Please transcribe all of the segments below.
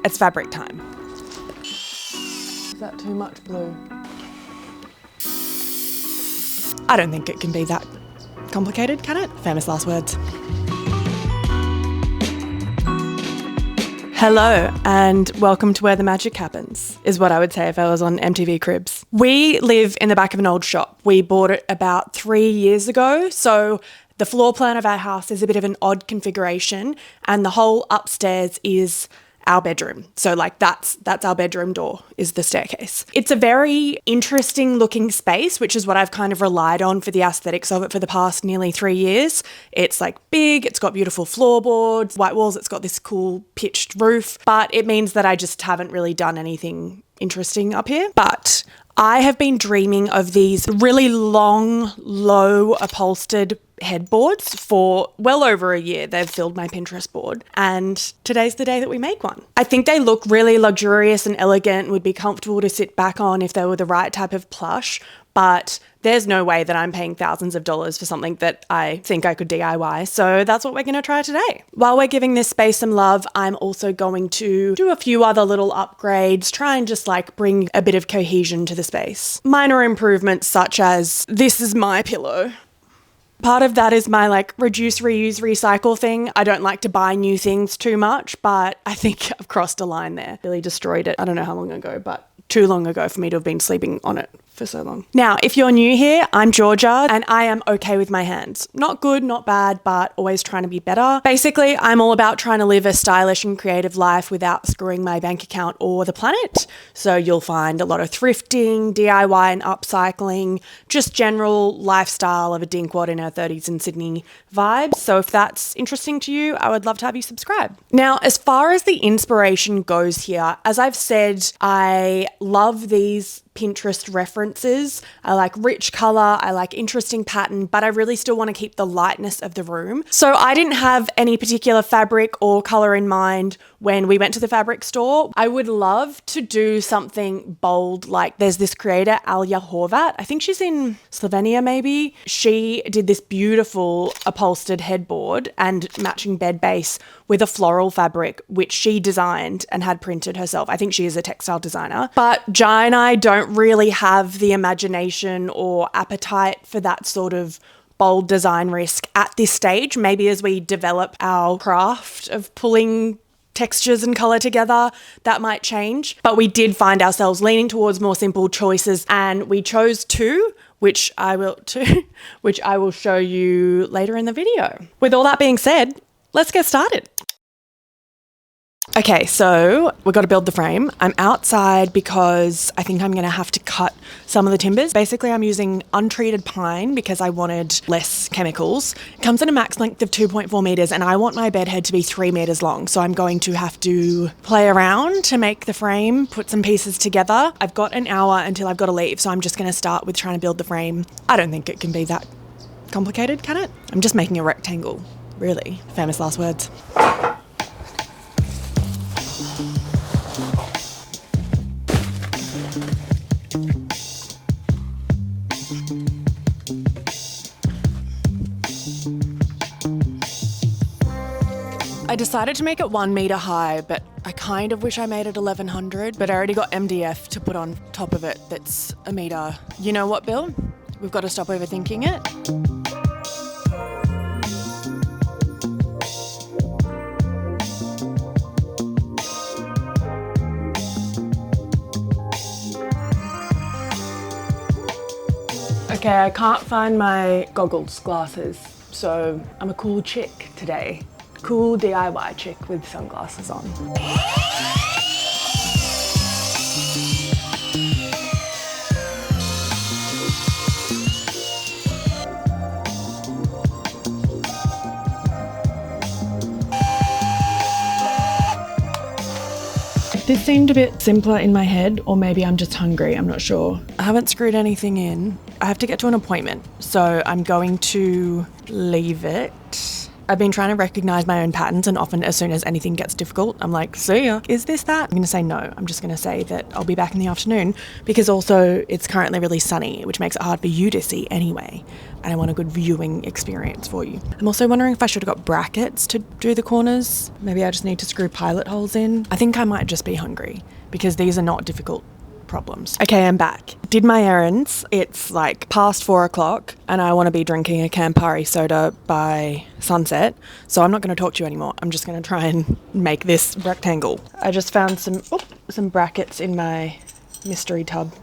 it's fabric time. Is that too much blue? I don't think it can be that complicated, can it? Famous last words. Hello and welcome to Where the Magic Happens, is what I would say if I was on MTV Cribs. We live in the back of an old shop. We bought it about 3 years ago, so the floor plan of our house is a bit of an odd configuration, and the whole upstairs is our bedroom. So like that's our bedroom door, is the staircase. It's a very interesting looking space, which is what I've kind of relied on for the aesthetics of it for the past nearly 3 years. It's like big, it's got beautiful floorboards, white walls, it's got this cool pitched roof, but it means that I just haven't really done anything interesting up here. But I have been dreaming of these really long, low upholstered headboards for well over a year. They've filled my Pinterest board, and today's the day that we make one. I think they look really luxurious and elegant, would be comfortable to sit back on if they were the right type of plush, but there's no way that I'm paying thousands of dollars for something that I think I could DIY. So that's what we're going to try today. While we're giving this space some love, I'm also going to do a few other little upgrades, try and just like bring a bit of cohesion to the space. Minor improvements such as this is my pillow. Part of that is my like reduce, reuse, recycle thing. I don't like to buy new things too much, but I think I've crossed a line there. Really destroyed it. I don't know how long ago, but too long ago for me to have been sleeping on it for so long. Now, if you're new here, I'm Georgia and I am okay with my hands. Not good, not bad, but always trying to be better. Basically, I'm all about trying to live a stylish and creative life without screwing my bank account or the planet. So you'll find a lot of thrifting, DIY and upcycling, just general lifestyle of a dinkwad in her 30s in Sydney vibes. So if that's interesting to you, I would love to have you subscribe. Now, as far as the inspiration goes here, as I've said, I love these Pinterest references. I like rich color, I like interesting pattern, but I really still want to keep the lightness of the room. So I didn't have any particular fabric or color in mind when we went to the fabric store. I would love to do something bold, like there's this creator, Alja Horvat. I think she's in Slovenia maybe. She did this beautiful upholstered headboard and matching bed base with a floral fabric, which she designed and had printed herself. I think she is a textile designer. But Jai and I don't really have the imagination or appetite for that sort of bold design risk at this stage. Maybe as we develop our craft of pulling textures and color together, that might change. But we did find ourselves leaning towards more simple choices, and we chose two, which I will show you later in the video. With all that being said, let's get started. Okay, so we've got to build the frame. I'm outside because I think I'm going to have to cut some of the timbers. Basically, I'm using untreated pine because I wanted less chemicals. It comes in a max length of 2.4 meters and I want my bed head to be 3 meters long. So I'm going to have to play around to make the frame, put some pieces together. I've got an hour until I've got to leave, so I'm just going to start with trying to build the frame. I don't think it can be that complicated, can it? I'm just making a rectangle, really. Famous last words. I decided to make it 1 meter high, but I kind of wish I made it 1100, but I already got MDF to put on top of it that's a meter. You know what, Bill? We've got to stop overthinking it. Okay, I can't find my glasses, so I'm a cool chick today. Cool DIY chick with sunglasses on. This seemed a bit simpler in my head, or maybe I'm just hungry, I'm not sure. I haven't screwed anything in. I have to get to an appointment, so I'm going to leave it I've been trying to recognize my own patterns, and often as soon as anything gets difficult, I'm like, see ya. Is this that? I'm going to say no. I'm just going to say that I'll be back in the afternoon, because also it's currently really sunny, which makes it hard for you to see anyway. And I want a good viewing experience for you. I'm also wondering if I should have got brackets to do the corners. Maybe I just need to screw pilot holes in. I think I might just be hungry, because these are not difficult problems. Okay, I'm back. Did my errands. It's like past 4 o'clock and I want to be drinking a Campari soda by sunset. So I'm not going to talk to you anymore. I'm just going to try and make this rectangle. I just found some brackets in my mystery tub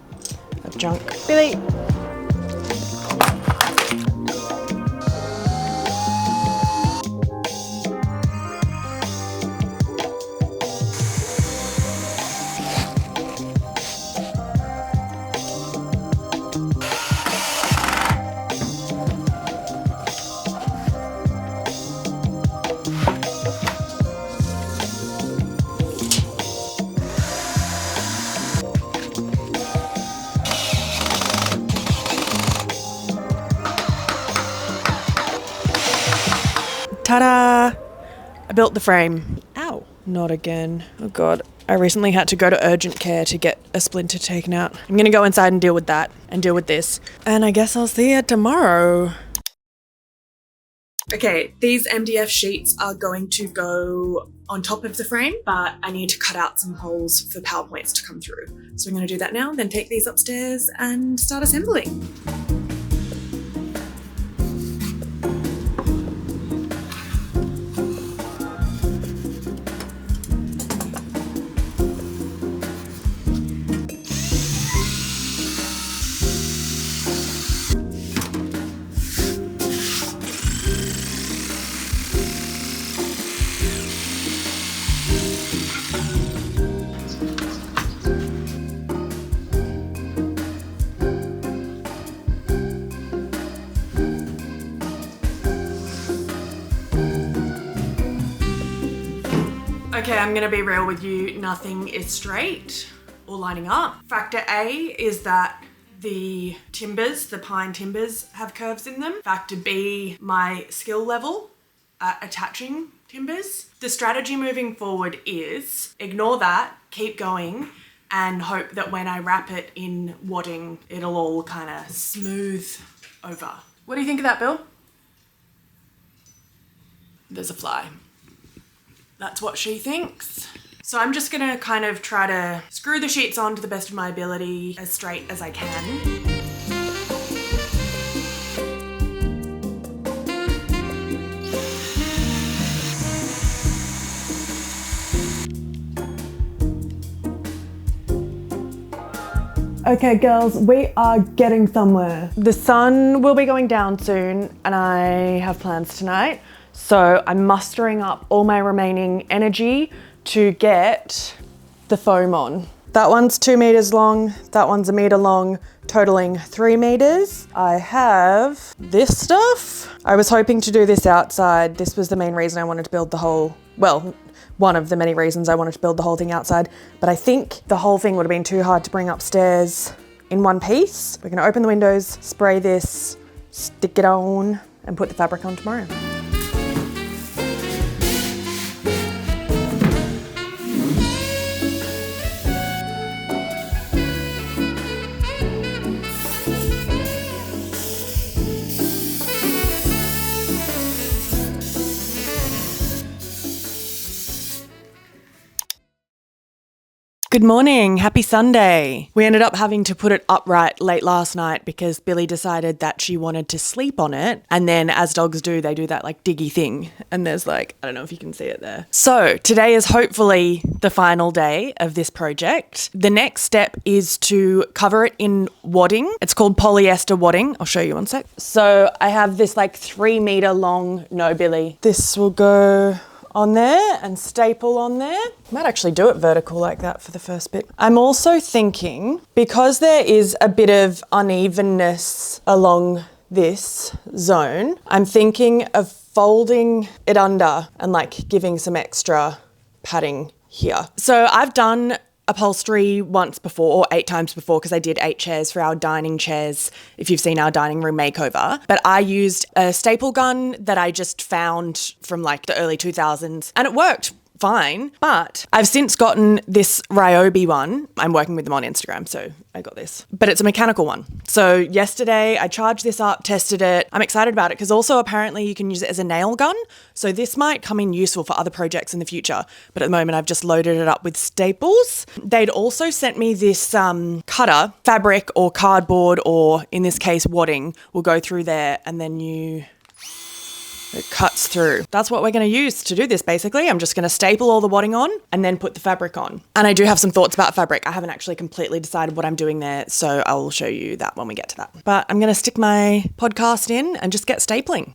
of junk. Billy. Ta-da! I built the frame. Ow. Not again. Oh God. I recently had to go to urgent care to get a splinter taken out. I'm gonna go inside and deal with that and deal with this. And I guess I'll see you tomorrow. Okay, these MDF sheets are going to go on top of the frame, but I need to cut out some holes for PowerPoints to come through. So I'm gonna do that now, then take these upstairs and start assembling. Okay, I'm gonna be real with you. Nothing is straight or lining up. Factor A is that the timbers, the pine timbers, have curves in them. Factor B, my skill level at attaching timbers. The strategy moving forward is ignore that, keep going, and hope that when I wrap it in wadding, it'll all kind of smooth over. What do you think of that, Bill? There's a fly. That's what she thinks. So I'm just gonna kind of try to screw the sheets on to the best of my ability, as straight as I can. Okay girls, we are getting somewhere. The sun will be going down soon and I have plans tonight. So I'm mustering up all my remaining energy to get the foam on. That one's 2 meters long, that one's 1 meter long, totaling 3 meters. I have this stuff. I was hoping to do this outside. This was the main reason I wanted to build the whole, well, one of the many reasons I wanted to build the whole thing outside, but I think the whole thing would have been too hard to bring upstairs in one piece. We're gonna open the windows, spray this, stick it on, and put the fabric on tomorrow. Good morning, happy Sunday. We ended up having to put it upright late last night because Billy decided that she wanted to sleep on it. And then as dogs do, they do that like diggy thing. And there's like, I don't know if you can see it there. So today is hopefully the final day of this project. The next step is to cover it in wadding. It's called polyester wadding. I'll show you one sec. So I have this like 3 meter long, no Billy. This will go on there and staple on there. Might actually do it vertical like that for the first bit. I'm also thinking, because there is a bit of unevenness along this zone, I'm thinking of folding it under and like giving some extra padding here. So I've done upholstery once before, or 8 times before, because I did 8 chairs for our dining chairs, if you've seen our dining room makeover. But I used a staple gun that I just found from like the early 2000s, and it worked fine. But I've since gotten this Ryobi one. I'm working with them on Instagram, so I got this. But it's a mechanical one. So yesterday I charged this up, tested it. I'm excited about it because also apparently you can use it as a nail gun. So this might come in useful for other projects in the future. But at the moment I've just loaded it up with staples. They'd also sent me this cutter, fabric or cardboard, or in this case wadding, will go through there and then it cuts through. That's what we're going to use to do this, basically. I'm just going to staple all the wadding on and then put the fabric on. And I do have some thoughts about fabric. I haven't actually completely decided what I'm doing there, so I'll show you that when we get to that. But I'm going to stick my podcast in and just get stapling.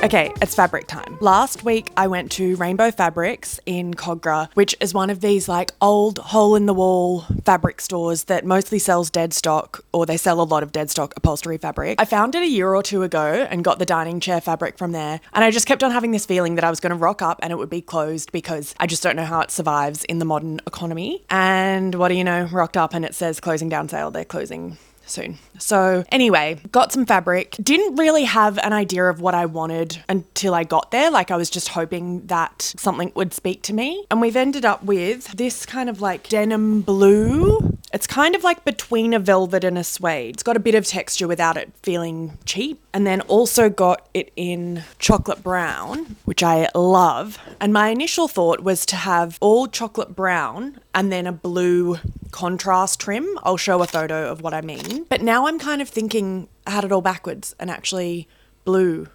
Okay, it's fabric time. Last week I went to Rainbow Fabrics in Cogra, which is one of these like old hole-in-the-wall fabric stores that mostly sells dead stock, or they sell a lot of dead stock upholstery fabric. I found it a year or two ago and got the dining chair fabric from there, and I just kept on having this feeling that I was going to rock up and it would be closed because I just don't know how it survives in the modern economy. And what do you know, rocked up and it says closing down sale. They're closing soon. So anyway, got some fabric. Didn't really have an idea of what I wanted until I got there. Like I was just hoping that something would speak to me. And we've ended up with this kind of like denim blue. It's kind of like between a velvet and a suede. It's got a bit of texture without it feeling cheap. And then also got it in chocolate brown, which I love. And my initial thought was to have all chocolate brown and then a blue contrast trim. I'll show a photo of what I mean. But now I'm kind of thinking I had it all backwards, and actually blue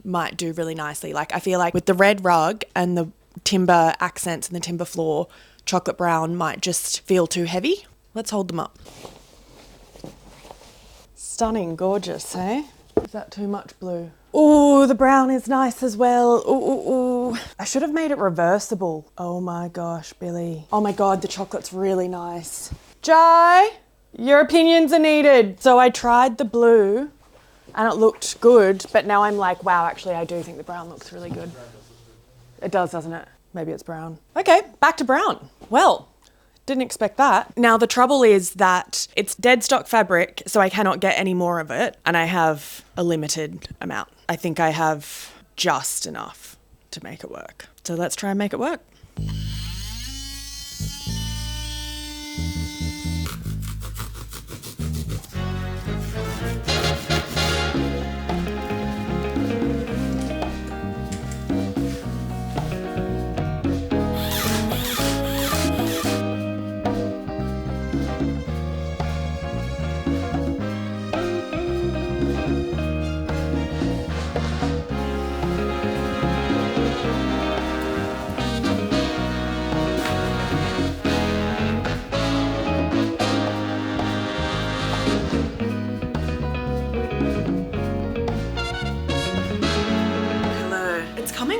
might do really nicely. Like I feel like with the red rug and the timber accents and the timber floor, chocolate brown might just feel too heavy. Let's hold them up. Stunning, gorgeous, eh? Is that too much blue? Oh, the brown is nice as well. Ooh. I should have made it reversible. Oh my gosh, Billy. Oh my God, the chocolate's really nice. Jai, your opinions are needed. So I tried the blue and it looked good, but now I'm like, wow, actually I do think the brown looks really good. It does, doesn't it? Maybe it's brown. Okay, back to brown. Well, didn't expect that. Now the trouble is that it's dead stock fabric, so I cannot get any more of it, and I have a limited amount. I think I have just enough to make it work. So let's try and make it work.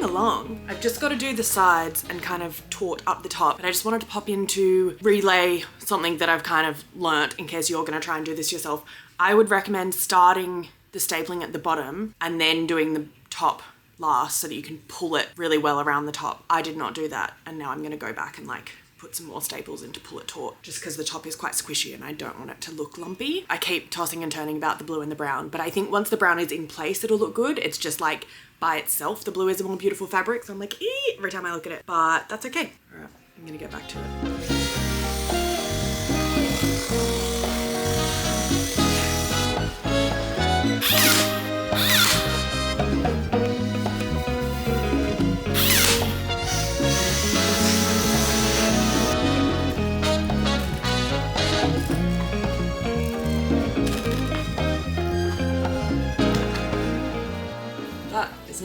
Along. I've just got to do the sides and kind of taut up the top, but I just wanted to pop in to relay something that I've kind of learnt in case you're going to try and do this yourself. I would recommend starting the stapling at the bottom and then doing the top last so that you can pull it really well around the top. I did not do that, and now I'm going to go back and like put some more staples in to pull it taut, just because the top is quite squishy and I don't want it to look lumpy. I keep tossing and turning about the blue and the brown, but I think once the brown is in place it'll look good. It's just like by itself the blue is a more beautiful fabric, so I'm like every time I look at it, but that's okay. All right, I'm gonna get back to it.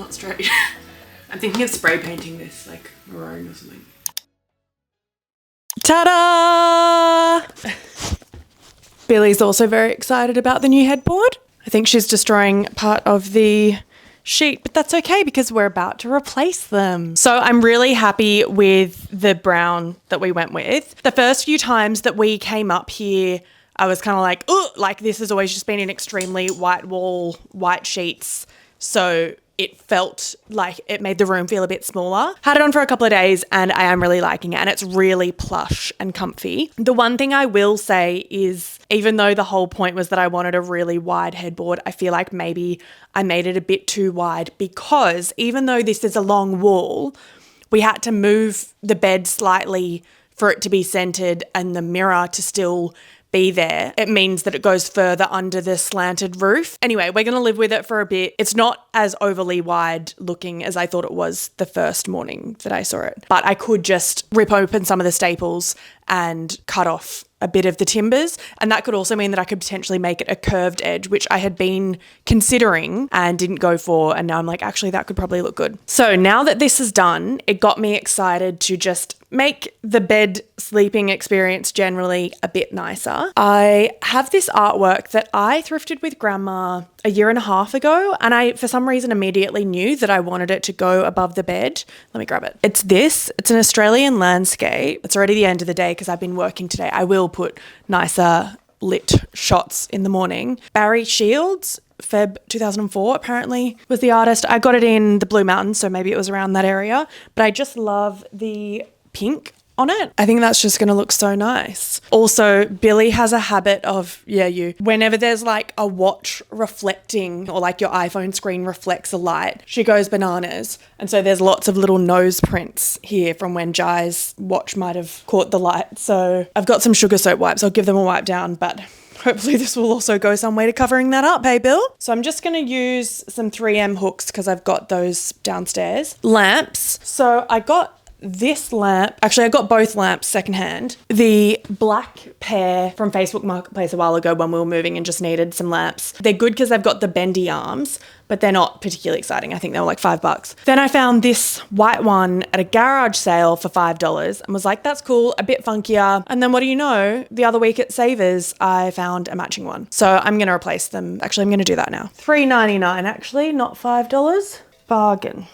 not straight. I'm thinking of spray painting this like maroon or something. Ta-da! Billy's also very excited about the new headboard. I think she's destroying part of the sheet, but that's okay because we're about to replace them. So I'm really happy with the brown that we went with. The first few times that we came up here, I was kind of like, oh, like this has always just been an extremely white wall, white sheets. So it felt like it made the room feel a bit smaller. Had it on for a couple of days and I am really liking it, and it's really plush and comfy. The one thing I will say is, even though the whole point was that I wanted a really wide headboard, I feel like maybe I made it a bit too wide, because even though this is a long wall, we had to move the bed slightly for it to be centered and the mirror to still be there. It means that it goes further under the slanted roof. Anyway, we're going to live with it for a bit. It's not as overly wide looking as I thought it was the first morning that I saw it, but I could just rip open some of the staples and cut off a bit of the timbers, and that could also mean that I could potentially make it a curved edge, which I had been considering and didn't go for, and now I'm like, actually that could probably look good. So now that this is done, it got me excited to just make the bed sleeping experience generally a bit nicer. I have this artwork that I thrifted with Grandma a year and a half ago, and I, for some reason, immediately knew that I wanted it to go above the bed. Let me grab it. It's this. It's an Australian landscape. It's already the end of the day because I've been working today. I will put nicer lit shots in the morning. Barry Shields, Feb 2004 apparently was the artist. I got it in the Blue Mountains, so maybe it was around that area, but I just love the pink on it. I think that's just going to look so nice. Also, Billy has a habit of, whenever there's like a watch reflecting, or like your iPhone screen reflects a light, she goes bananas. And so there's lots of little nose prints here from when Jai's watch might have caught the light. So I've got some sugar soap wipes. I'll give them a wipe down, but hopefully this will also go some way to covering that up, hey Bill? So I'm just going to use some 3M hooks because I've got those downstairs. Lamps. So I got this lamp. Actually, I got both lamps secondhand. The black pair from Facebook Marketplace a while ago when we were moving and just needed some lamps. They're good because they've got the bendy arms, but they're not particularly exciting. I think they were like $5. Then I found this white one at a garage sale for $5 and was like, that's cool, a bit funkier. And then what do you know? The other week at Savers, I found a matching one. So I'm going to replace them. Actually, I'm going to do that now. $3.99 actually, not $5. Bargain.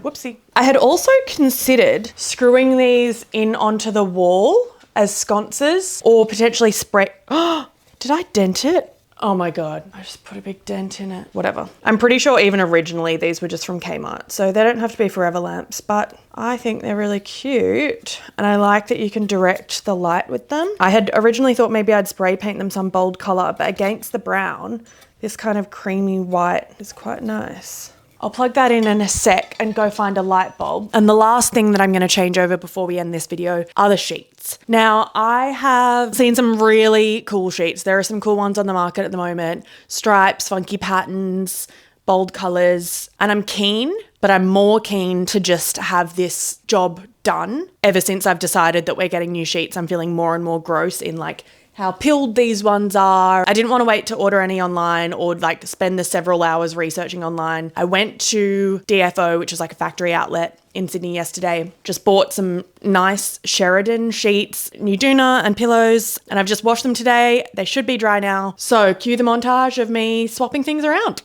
Whoopsie. I had also considered screwing these in onto the wall as sconces, or potentially spray. Oh, did I dent it? Oh my God, I just put a big dent in it. Whatever. I'm pretty sure even originally these were just from Kmart, so they don't have to be forever lamps, but I think they're really cute. And I like that you can direct the light with them. I had originally thought maybe I'd spray paint them some bold color, but against the brown, this kind of creamy white is quite nice. I'll plug that in a sec and go find a light bulb. And the last thing that I'm going to change over before we end this video are the sheets. Now, I have seen some really cool sheets. There are some cool ones on the market at the moment. Stripes, funky patterns, bold colors. And I'm keen, but I'm more keen to just have this job done. Ever since I've decided that we're getting new sheets, I'm feeling more and more gross in like how pilled these ones are. I didn't want to wait to order any online or like spend the several hours researching online. I went to DFO, which is like a factory outlet in Sydney yesterday, just bought some nice Sheridan sheets, new doona and pillows, and I've just washed them today. They should be dry now. So cue the montage of me swapping things around.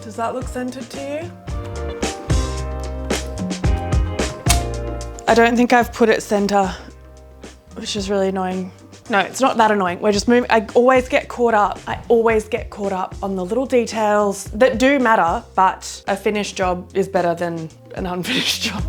Does that look centered to you? I don't think I've put it center, which is really annoying. No, it's not that annoying. We're just moving. I always get caught up. On the little details that do matter, but a finished job is better than an unfinished job.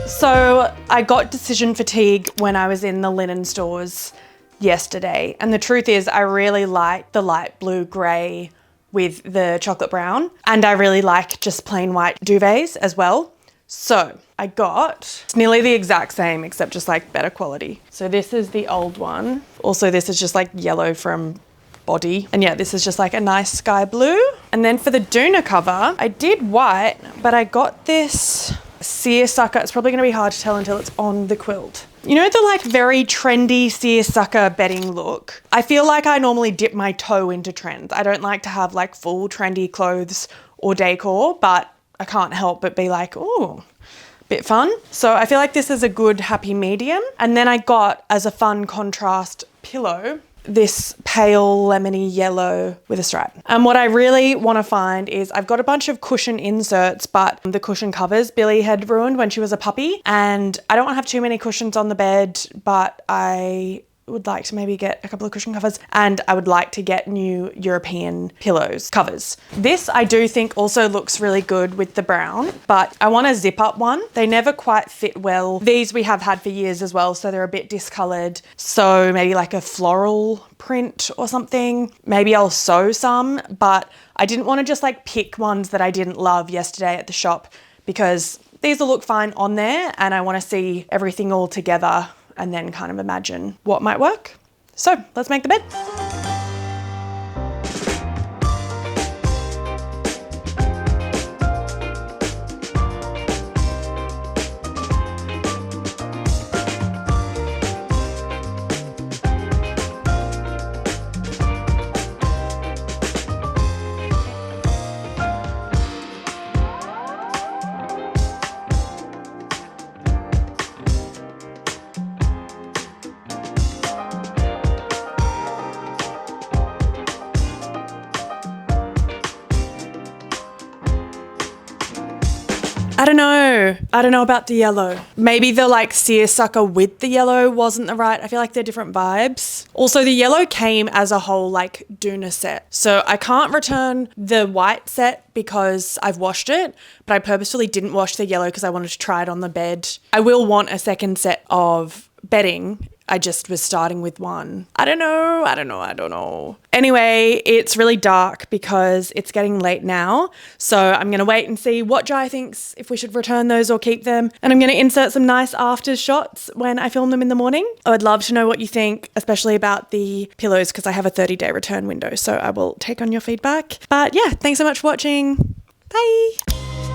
So I got decision fatigue when I was in the linen stores yesterday. And the truth is I really like the light blue gray with the chocolate brown. And I really like just plain white duvets as well. So I got, it's nearly the exact same except just like better quality. So this is the old one. Also, this is just like yellow from body. And yeah, this is just like a nice sky blue. And then for the doona cover, I did white, but I got this seersucker. It's probably going to be hard to tell until it's on the quilt. You know the like very trendy seersucker bedding look? I feel like I normally dip my toe into trends. I don't like to have like full trendy clothes or decor, but I can't help but be like, ooh, bit fun. So I feel like this is a good happy medium. And then I got, as a fun contrast pillow, this pale lemony yellow with a stripe. And what I really want to find is I've got a bunch of cushion inserts, but the cushion covers Billy had ruined when she was a puppy. And I don't want to have too many cushions on the bed, but I would like to maybe get a couple of cushion covers, and I would like to get new European pillows covers. This I do think also looks really good with the brown, but I want a zip up one. They never quite fit well. These we have had for years as well, so they're a bit discolored. So maybe like a floral print or something. Maybe I'll sew some, but I didn't want to just like pick ones that I didn't love yesterday at the shop, because these will look fine on there and I want to see everything all together and then kind of imagine what might work. So let's make the bed. I don't know about the yellow. Maybe the like seersucker with the yellow wasn't the right. I feel like they're different vibes. Also, the yellow came as a whole like doona set. So I can't return the white set because I've washed it, but I purposefully didn't wash the yellow because I wanted to try it on the bed. I will want a second set of bedding. I just was starting with one. I don't know. Anyway, it's really dark because it's getting late now. So I'm going to wait and see what Jai thinks, if we should return those or keep them. And I'm going to insert some nice after shots when I film them in the morning. I would love to know what you think, especially about the pillows, because I have a 30-day return window. So I will take on your feedback. But yeah, thanks so much for watching. Bye.